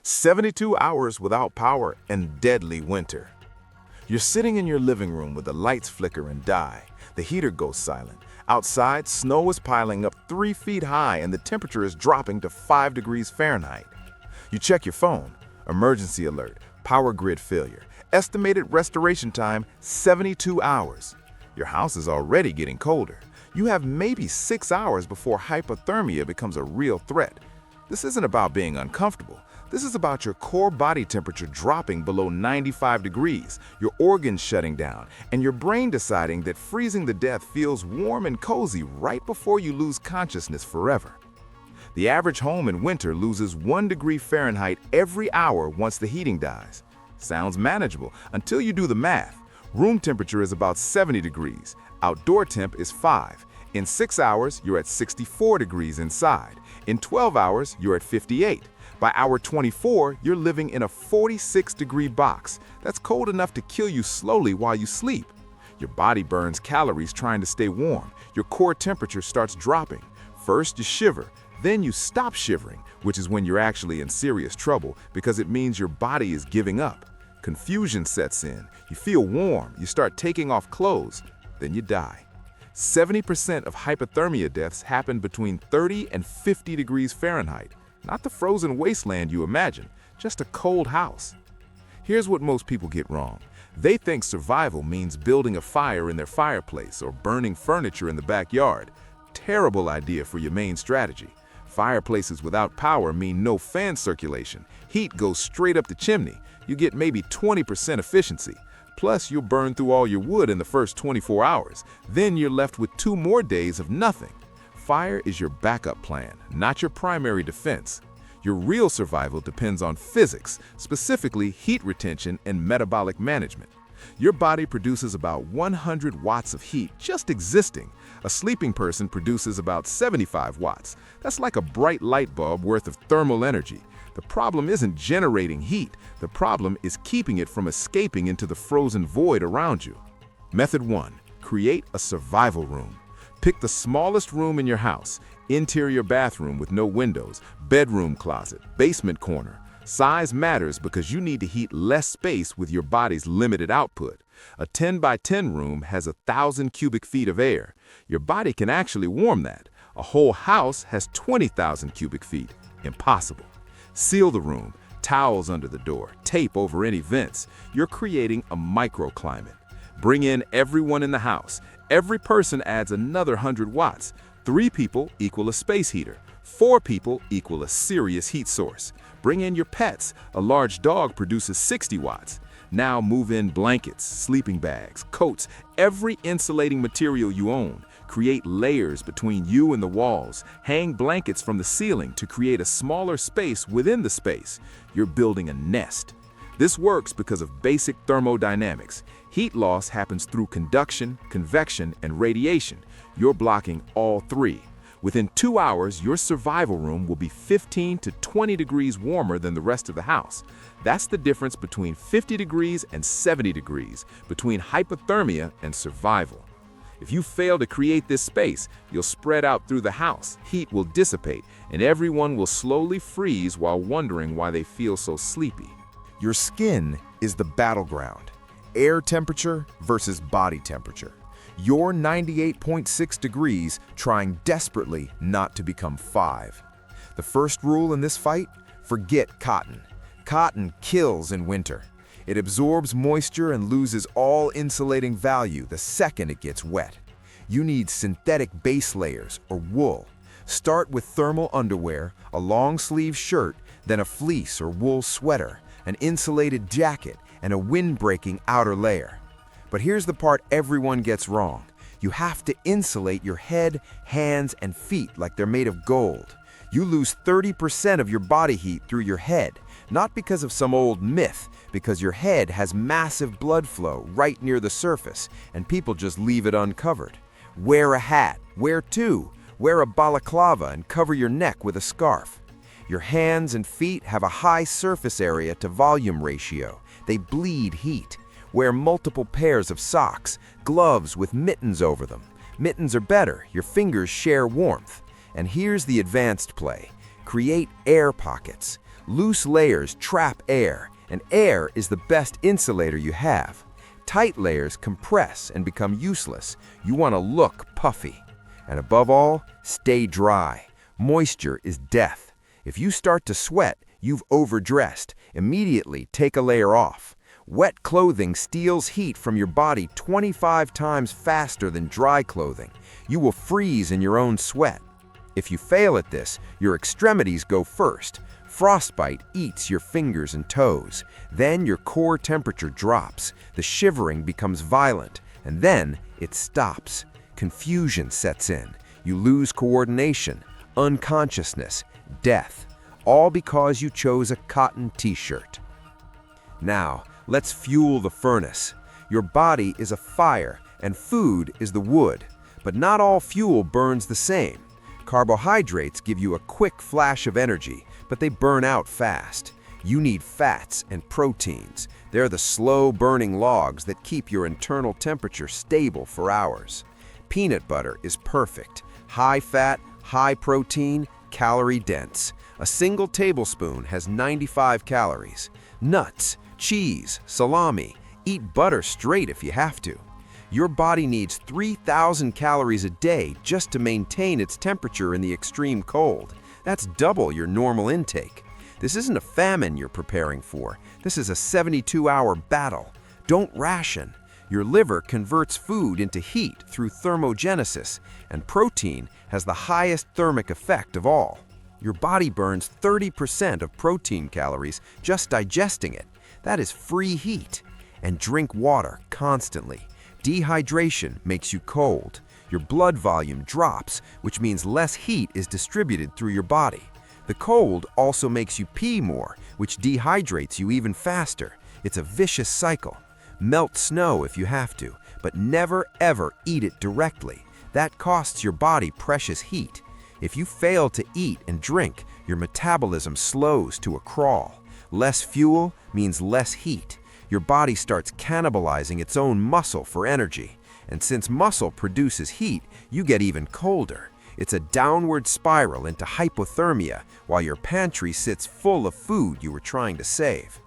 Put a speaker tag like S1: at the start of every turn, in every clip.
S1: 72 hours without power and deadly winter. You're sitting in your living room with the lights flicker and die. The heater goes silent. Outside, snow is piling up 3 feet high and the temperature is dropping to 5 degrees Fahrenheit. You check your phone. Emergency alert. Power grid failure. Estimated restoration time, 72 hours. Your house is already getting colder. You have maybe 6 hours before hypothermia becomes a real threat. This isn't about being uncomfortable. This is about your core body temperature dropping below 95 degrees, your organs shutting down, and your brain deciding that freezing to death feels warm and cozy right before you lose consciousness forever. The average home in winter loses 1 degree Fahrenheit every hour once the heating dies. Sounds manageable until you do the math. Room temperature is about 70 degrees. Outdoor temp is 5. In 6 hours, you're at 64 degrees inside. In 12 hours, you're at 58. By hour 24, you're living in a 46-degree box. That's cold enough to kill you slowly while you sleep. Your body burns calories trying to stay warm. Your core temperature starts dropping. First, you shiver. Then you stop shivering, which is when you're actually in serious trouble because it means your body is giving up. Confusion sets in. You feel warm. You start taking off clothes. Then you die. 70% of hypothermia deaths happen between 30 and 50 degrees Fahrenheit. Not the frozen wasteland you imagine, just a cold house. Here's what most people get wrong. They think survival means building a fire in their fireplace or burning furniture in the backyard. Terrible idea for your main strategy. Fireplaces without power mean no fan circulation. Heat goes straight up the chimney. You get maybe 20% efficiency. Plus, you'll burn through all your wood in the first 24 hours. Then you're left with 2 more days of nothing. Fire is your backup plan, not your primary defense. Your real survival depends on physics, specifically heat retention and metabolic management. Your body produces about 100 watts of heat just existing. A sleeping person produces about 75 watts. That's like a bright light bulb worth of thermal energy. The problem isn't generating heat. The problem is keeping it from escaping into the frozen void around you. Method 1. Create a survival room. Pick the smallest room in your house, interior bathroom with no windows, bedroom closet, basement corner. Size matters because you need to heat less space with your body's limited output. A 10 by 10 room has 1,000 cubic feet of air. Your body can actually warm that. A whole house has 20,000 cubic feet. Impossible. Seal the room, towels under the door, tape over any vents. You're creating a microclimate. Bring in everyone in the house. Every person adds another 100 watts. 3 people equal a space heater. 4 people equal a serious heat source. Bring in your pets. A large dog produces 60 watts. Now move in blankets, sleeping bags, coats, every insulating material you own. Create layers between you and the walls. Hang blankets from the ceiling to create a smaller space within the space. You're building a nest. This works because of basic thermodynamics. Heat loss happens through conduction, convection, and radiation. You're blocking all 3. Within 2 hours, your survival room will be 15 to 20 degrees warmer than the rest of the house. That's the difference between 50 degrees and 70 degrees, between hypothermia and survival. If you fail to create this space, you'll spread out through the house, heat will dissipate, and everyone will slowly freeze while wondering why they feel so sleepy.
S2: Your skin is the battleground. Air temperature versus body temperature. You're 98.6 degrees trying desperately not to become 5. The first rule in this fight? Forget cotton. Cotton kills in winter. It absorbs moisture and loses all insulating value the second it gets wet. You need synthetic base layers or wool. Start with thermal underwear, a long-sleeve shirt, then a fleece or wool sweater, an insulated jacket, and a wind-breaking outer layer. But here's the part everyone gets wrong. You have to insulate your head, hands, and feet like they're made of gold. You lose 30% of your body heat through your head, not because of some old myth, because your head has massive blood flow right near the surface, and people just leave it uncovered. Wear a hat, wear 2, wear a balaclava and cover your neck with a scarf. Your hands and feet have a high surface area to volume ratio. They bleed heat. Wear multiple pairs of socks, gloves with mittens over them. Mittens are better, your fingers share warmth. And here's the advanced play. Create air pockets. Loose layers trap air, and air is the best insulator you have. Tight layers compress and become useless. You want to look puffy. And above all, stay dry. Moisture is death. If you start to sweat, you've overdressed. Immediately take a layer off. Wet clothing steals heat from your body 25 times faster than dry clothing. You will freeze in your own sweat. If you fail at this, your extremities go first. Frostbite eats your fingers and toes. Then your core temperature drops. The shivering becomes violent, and then it stops. Confusion sets in. You lose coordination, unconsciousness, death, all because you chose a cotton t-shirt. Now, let's fuel the furnace. Your body is a fire, and food is the wood. But not all fuel burns the same. Carbohydrates give you a quick flash of energy, but they burn out fast. You need fats and proteins. They're the slow-burning logs that keep your internal temperature stable for hours. Peanut butter is perfect. High fat, high protein, calorie-dense. A single tablespoon has 95 calories. Nuts, cheese, salami. Eat butter straight if you have to. Your body needs 3,000 calories a day just to maintain its temperature in the extreme cold. That's double your normal intake. This isn't a famine you're preparing for. This is a 72-hour battle. Don't ration. Your liver converts food into heat through thermogenesis, and protein has the highest thermic effect of all. Your body burns 30% of protein calories just digesting it. That is free heat. And drink water constantly. Dehydration makes you cold. Your blood volume drops, which means less heat is distributed through your body. The cold also makes you pee more, which dehydrates you even faster. It's a vicious cycle. Melt snow if you have to, but never ever eat it directly. That costs your body precious heat. If you fail to eat and drink, your metabolism slows to a crawl. Less fuel means less heat. Your body starts cannibalizing its own muscle for energy. And since muscle produces heat, you get even colder. It's a downward spiral into hypothermia while your pantry sits full of food you were trying to save.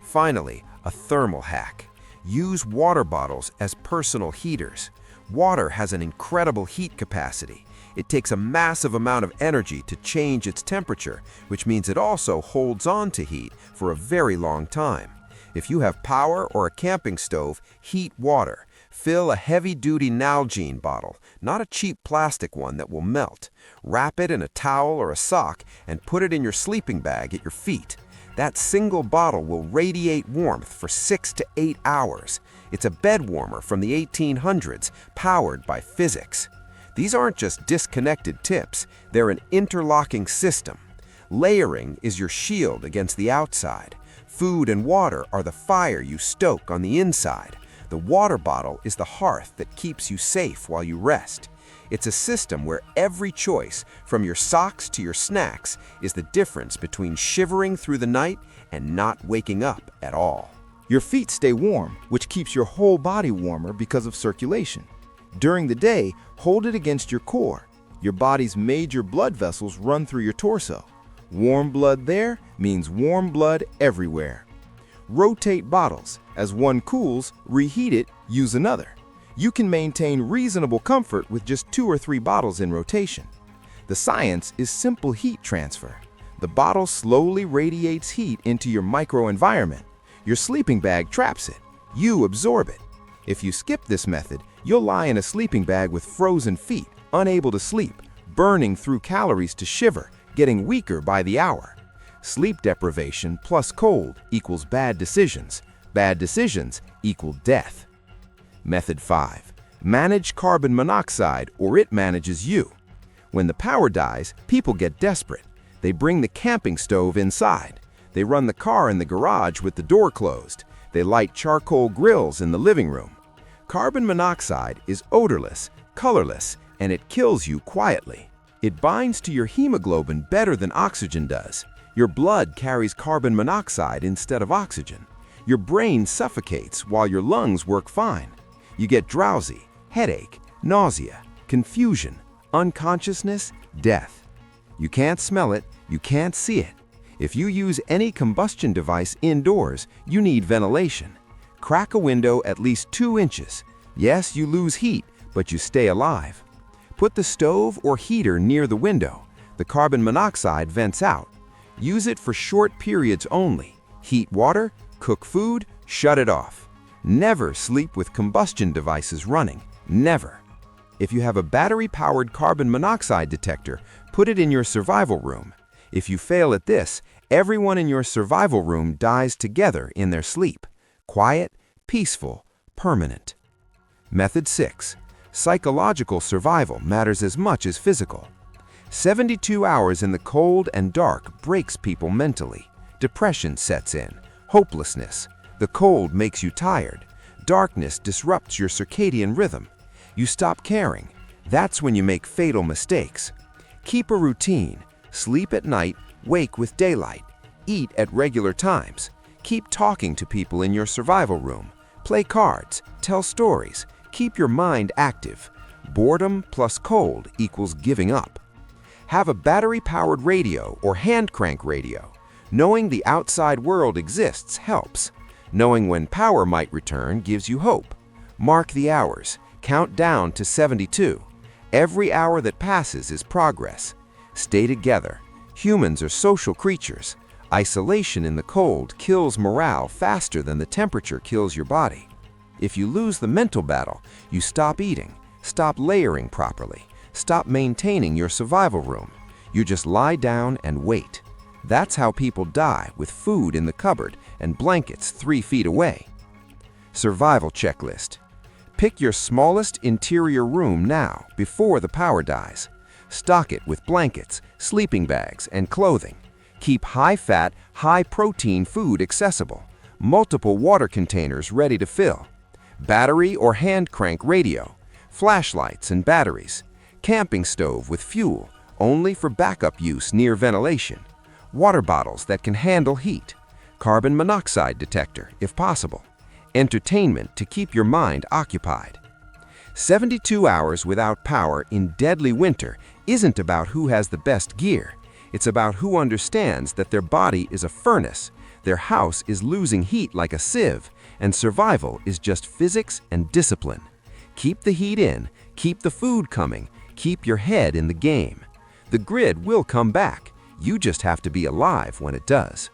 S2: Finally, a thermal hack. Use water bottles as personal heaters. Water has an incredible heat capacity. It takes a massive amount of energy to change its temperature, which means it also holds on to heat for a very long time. If you have power or a camping stove, heat water. Fill a heavy-duty Nalgene bottle, not a cheap plastic one that will melt. Wrap it in a towel or a sock and put it in your sleeping bag at your feet. That single bottle will radiate warmth for 6 to 8 hours. It's a bed warmer from the 1800s, powered by physics. These aren't just disconnected tips, they're an interlocking system. Layering is your shield against the outside. Food and water are the fire you stoke on the inside. The water bottle is the hearth that keeps you safe while you rest. It's a system where every choice, from your socks to your snacks, is the difference between shivering through the night and not waking up at all.
S3: Your feet stay warm, which keeps your whole body warmer because of circulation. During the day, hold it against your core. Your body's major blood vessels run through your torso. Warm blood there means warm blood everywhere. Rotate bottles. As one cools, reheat it, use another. You can maintain reasonable comfort with just 2 or 3 bottles in rotation. The science is simple heat transfer. The bottle slowly radiates heat into your microenvironment. Your sleeping bag traps it. You absorb it. If you skip this method, you'll lie in a sleeping bag with frozen feet, unable to sleep, burning through calories to shiver, getting weaker by the hour. Sleep deprivation plus cold equals bad decisions. Bad decisions equal death. Method 5. Manage carbon monoxide or it manages you. When the power dies, people get desperate. They bring the camping stove inside. They run the car in the garage with the door closed. They light charcoal grills in the living room. Carbon monoxide is odorless, colorless, and it kills you quietly. It binds to your hemoglobin better than oxygen does. Your blood carries carbon monoxide instead of oxygen. Your brain suffocates while your lungs work fine. You get drowsy, headache, nausea, confusion, unconsciousness, death. You can't smell it, you can't see it. If you use any combustion device indoors, you need ventilation. Crack a window at least 2 inches. Yes, you lose heat, but you stay alive. Put the stove or heater near the window. The carbon monoxide vents out. Use it for short periods only. Heat water, cook food, shut it off. Never sleep with combustion devices running. Never. If you have a battery-powered carbon monoxide detector, put it in your survival room. If you fail at this, everyone in your survival room dies together in their sleep. Quiet, peaceful, permanent. Method 6. Psychological survival matters as much as physical. 72 hours in the cold and dark breaks people mentally. Depression sets in. Hopelessness. The cold makes you tired. Darkness disrupts your circadian rhythm. You stop caring. That's when you make fatal mistakes. Keep a routine. Sleep at night, wake with daylight. Eat at regular times. Keep talking to people in your survival room. Play cards. Tell stories. Keep your mind active. Boredom plus cold equals giving up. Have a battery-powered radio or hand crank radio. Knowing the outside world exists helps. Knowing when power might return gives you hope. Mark the hours. Count down to 72. Every hour that passes is progress. Stay together. Humans are social creatures. Isolation in the cold kills morale faster than the temperature kills your body. If you lose the mental battle, you stop eating, stop layering properly, stop maintaining your survival room. You just lie down and wait. That's how people die, with food in the cupboard and blankets 3 feet away. Survival checklist. Pick your smallest interior room now, before the power dies. Stock it with blankets, sleeping bags, and clothing. Keep high-fat, high-protein food accessible. Multiple water containers ready to fill. Battery or hand crank radio. Flashlights and batteries. Camping stove with fuel, only for backup use near ventilation. Water bottles that can handle heat. Carbon monoxide detector, if possible. Entertainment to keep your mind occupied. 72 hours without power in deadly winter isn't about who has the best gear. It's about who understands that their body is a furnace, their house is losing heat like a sieve, and survival is just physics and discipline. Keep the heat in, keep the food coming, keep your head in the game. The grid will come back. You just have to be alive when it does.